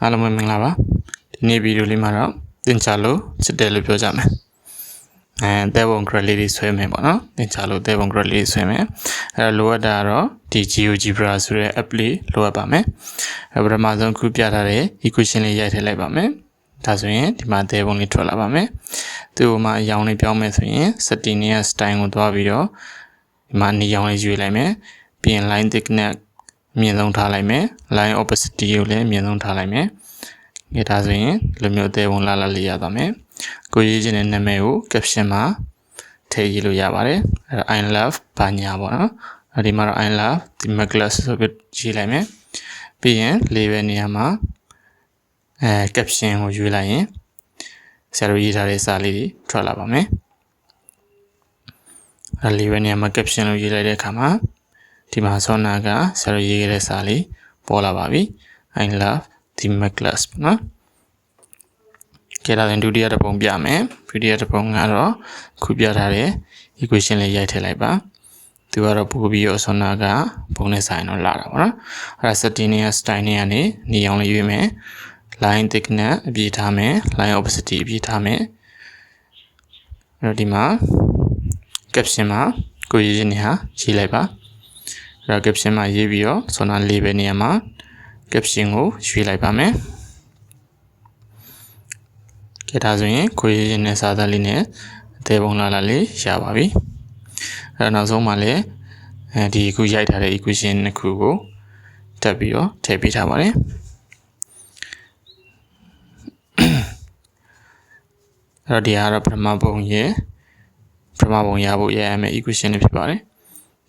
အားလုံးပဲမင်္ဂလာပါဒီနေ့ဗီဒီယိုလေးမှာတော့သင်ချလို့စစ်တယ်လို့ပြောကြမယ်သဲပုံ grad လေးတွေဆွဲမယ်ပေါ့နော်သင်ချလို့သဲပုံ grad လေးဆွဲမယ်အဲ့တော့လိုအပ်တာကတော့ဒီ GeoGebra ဆိုတဲ့ app လေးလိုအပ်ပါမယ်ပထမဆုံးခုပြထားတဲ့ equation လေးရိုက်ထည့်လိုက်ပါမယ်ဒါဆိုရင်ဒီမှာသဲပုံလေးထွက်လာပါမယ်သူ့မှာအရောင်လေးပြောင်းမယ်ဆိုရင် setting ရဲ့ style ကိုသွားပြီးတော့ဒီမှာနေရောင်လေးရွေးလိုက်မယ်ပြီးရင် line thickness အမြင့်ဆုံးထားလိုက်မယ် line opacity ကိုလည်းအမြင့်ဆုံးထားလိုက်မယ်ဒါဆိုရင်လိုမျိုးသဲပုံလာလေးရသွားမယ်ကိုရေးခြင်းတဲ့နာမည်ကို caption မှာထည့်ရေးလို့ရပါတယ်အဲ့တော့ I love ဘာညာပေါ့နော်အဲ့ဒီမှာတော့ I love the necklace ဆိုပြီးရေးလိုက်မယ်ပြီးရင် label နေရာမှာcaption ကိုရွေးလိုက်ရင်ဆရာတို့ရေးထားတဲ့စာလေးတွေထွက်လာပါမယ်အဲ့ label နေရာမှာ caption လို့ရေးလိုက်တဲ့အခါမှာဒီမှာဆောနာကဆရာတို့ရေးခဲ့တဲ့စာလေးပေါ်လာပါပြီ I love the necklace နော်ကြည့်လာတဲ့ဒုတိယတစ်ပုံပြမယ်ဒုတိယတစ်ပုံကတော့ခုပြထားတဲ့ equation လေးရိုက်ထည့်လိုက်ပါသူကတော့ပို့ပြီးတော့ဆောနာကပုံနဲ့ဆိုင်တော့လာတာပေါ့နော်အဲ့ဒါ setting နဲ့ style နဲ့ကနေနေအောင်လေးရွေးမယ် line thickness အပြည့်ထားမယ် line opacity အပြည့်ထားမယ်အဲ့တော့ဒီမှာ caption မှာကိုရေးခြင်းနေဟာရေးလိုက်ပါအဲ့တော့ caption မှာရေးပြီးတော့ဆောနာ label နေရာမှာ caption ကိုရွေးလိုက်ပါမယ်ကြည့်ဒါဆိုရင်ကိုရေးခြင်းနဲ့စာသားလေးနဲ့အသေးပုံလာလေးရပါပြီအဲ့တော့နောက်ဆုံးမှာလည်းဒီခုရိုက်ထားတဲ့ equation နှစ်ခုကိုတက်ပြီးတော့ထည့်ပေးထားပါတယ်အဲ့တော့ဒီကတော့ပထမပုံရဖို့ရရမယ် equation လေးဖြစ်ပါတယ်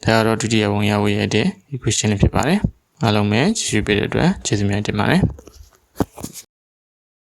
ဒါကတော့ဒုတိယပုံရဖို့ရတဲ့ equation လေးဖြစ်ပါတယ်အားလုံးပဲကြည့်ရှုပေးတဲ့အတွက်ကျေးဇူးများတင်ပါတယ်